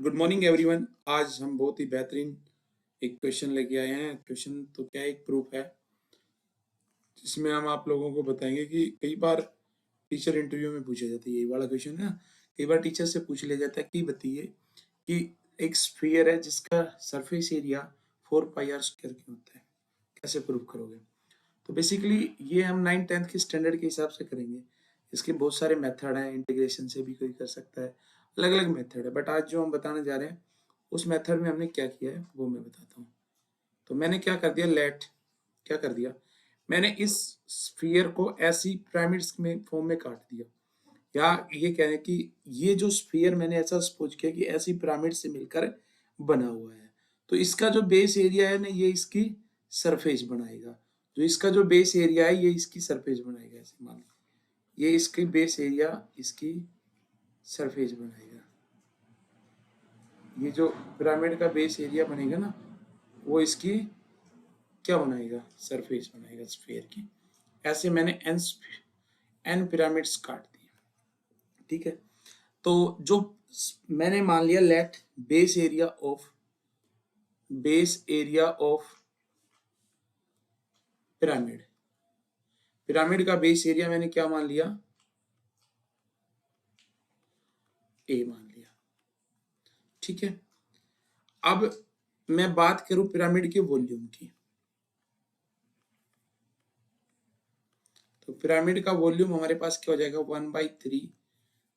Good morning everyone. आज हम बहुत ही बेहतरीन एक क्वेश्चन लेके आए हैं। क्वेश्चन तो क्या है, एक प्रूफ है जिसमें हम आप लोगों को बताएंगे कि कई बार टीचर इंटरव्यू में पूछा जाता है, यही वाला क्वेश्चन है। कई बार टीचर से पूछ लिया जाता है कि बताइए कि एक स्फीयर है जिसका सरफेस एरिया 4πr² क्यों होता है, कैसे प्रूव करोगे। तो बेसिकली ये हम 9th-10th के स्टैंडर्ड के हिसाब से करेंगे। इसके बहुत सारे मेथड हैं, इंटीग्रेशन से भी कोई कर सकता है, अलग अलग मेथड है। बट आज जो हम बताने जा रहे हैं उस मेथड में हमने क्या किया है वो मैं बताता हूँ। तो मैंने क्या कर दिया, क्या कर दिया, मैंने इस स्फीयर को ऐसी पिरामिड्स में फॉर्म में काट दिया, या ये कह रहे हैं कि ये जो स्फीयर मैंने ऐसा सपोज किया कि ऐसी पिरामिड से मिलकर बना हुआ है। तो इसका जो बेस एरिया है ना, ये इसकी सरफेस बनाएगा। जो इसका जो बेस एरिया है ये इसकी सरफेस बनाएगा। ऐसे मान लो ये इसकी बेस एरिया इसकी सरफेस बनाएगा। ये जो पिरामिड का बेस एरिया बनेगा ना, वो इसकी क्या बनाएगा, सरफेस बनाएगा स्फीयर की। ऐसे मैंने एन पिरामिड्स काट दिए, ठीक है। तो जो मैंने मान लिया let base area of pyramid का बेस एरिया मैंने क्या मान लिया, ए मान लिया, ठीक है। अब मैं बात करूं पिरामिड के वॉल्यूम की, तो पिरामिड का वॉल्यूम हमारे पास क्या हो जाएगा, 1/3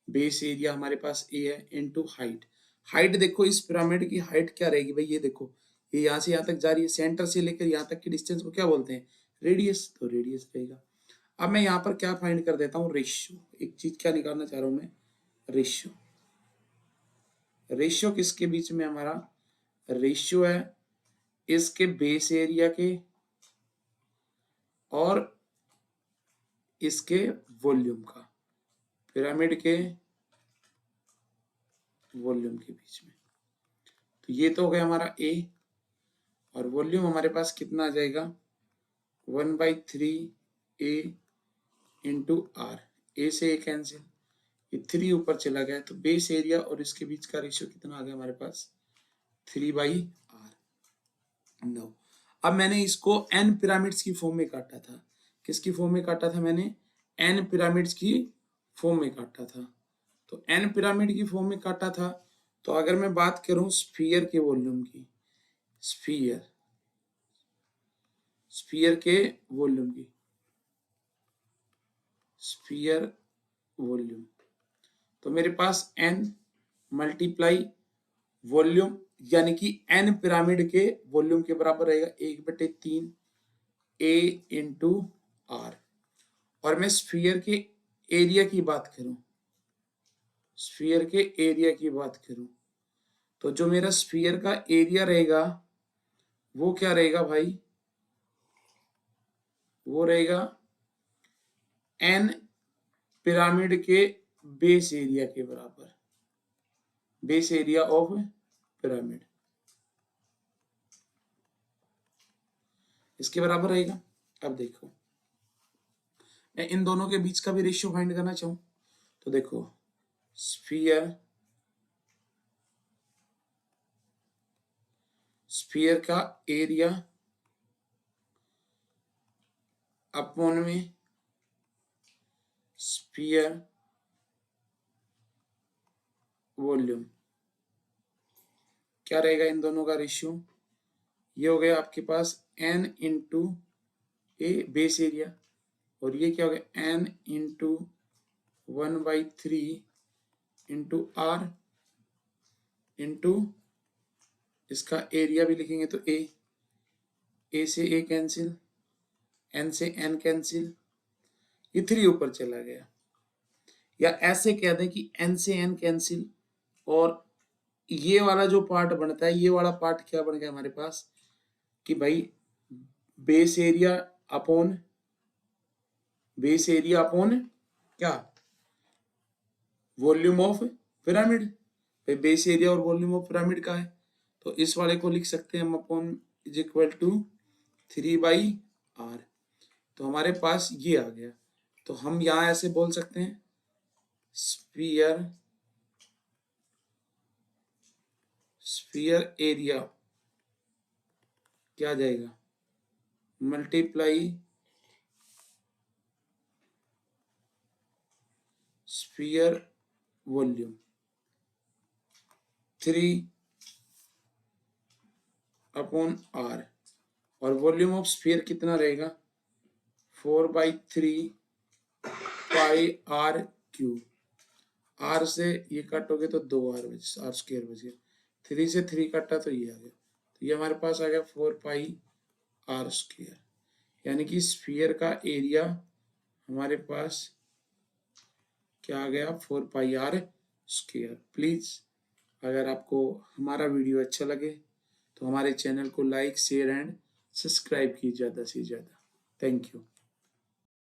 बेस एरिया हमारे पास ए है इनटू हाइट। हाइट देखो इस पिरामिड की हाइट क्या रहेगी भाई, ये देखो ये यहाँ से यहाँ तक जा रही है, सेंटर से लेकर यहाँ तक की डिस्टेंस को क्या बोलते हैं, रेडियस। तो रेडियस रहेगा। अब मैं यहाँ पर क्या फाइंड कर देता हूँ, रेशियो। एक चीज क्या निकालना चाह रहा हूँ मैं, रेशियो। रेशियो किसके बीच में, हमारा रेशियो है इसके बेस एरिया के और इसके वॉल्यूम का, पिरामिड के वॉल्यूम के बीच में। तो ये तो हो गया हमारा ए, और वॉल्यूम हमारे पास कितना आ जाएगा, 1/3 ए इंटू आर। ए से ए कैंसिल, ये 3 ऊपर चला गया, तो बेस एरिया और इसके बीच का रेशियो कितना आ गया हमारे पास, 3/r। 9। अब मैंने इसको n पिरामिड्स की फॉर्म में काटा था। किसकी फॉर्म में काटा था मैंने, n पिरामिड्स की फॉर्म में काटा था। तो n पिरामिड की फॉर्म में काटा था। तो अगर मैं बात करूं स्फीयर के वॉल्यूम की, स्फीयर के वॉल्यूम की, स्फीयर वॉल्यूम, तो मेरे पास n मल्टीप्लाई वॉल्यूम यानी कि n पिरामिड के वॉल्यूम के बराबर रहेगा 1/3 a इंटू आर। और मैं स्फीयर के एरिया की बात करूं, स्फीयर के एरिया की बात करूं, तो जो मेरा स्फीयर का एरिया रहेगा वो क्या रहेगा भाई, वो रहेगा n पिरामिड के बेस एरिया के बराबर, बेस एरिया ऑफ पिरामिड, इसके बराबर रहेगा। अब देखो मैं इन दोनों के बीच का भी रेशियो फाइंड करना चाहूं, तो देखो स्फीयर का एरिया अपॉन में स्फीयर वॉल्यूम, क्या रहेगा इन दोनों का रेशियो, ये हो गया आपके पास n into A base area, और ये क्या हो गया n into 1/3 into R into इसका एरिया भी लिखेंगे तो ए से ए कैंसिल, n से n कैंसिल, ये 3 ऊपर चला गया। या ऐसे कह दें कि n से n कैंसिल, और ये वाला जो पार्ट बनता है, ये वाला पार्ट क्या बन गया हमारे पास कि भाई बेस एरिया अपॉन क्या, volume of pyramid. Base area और वॉल्यूम ऑफ पिरामिड का है, तो इस वाले को लिख सकते हैं हम upon is equal to 3/r। तो हमारे पास ये आ गया। तो हम यहां ऐसे बोल सकते हैं स्फीयर स्फीयर एरिया क्या आ जाएगा, मल्टीप्लाई स्फीयर वॉल्यूम 3/r, और वॉल्यूम ऑफ स्फीयर कितना रहेगा, 4/3 πr⁴। आर से ये काटोगे तो 2r बच, आर स्क्वायर बच गया, 3 से 3 काटा तो ये आ गया, तो ये हमारे पास आ गया 4πr²। यानी कि स्फीयर का एरिया हमारे पास क्या आ गया, 4πr²। प्लीज अगर आपको हमारा वीडियो अच्छा लगे तो हमारे चैनल को लाइक शेयर एंड सब्सक्राइब कीजिए ज़्यादा से ज़्यादा। Thank you.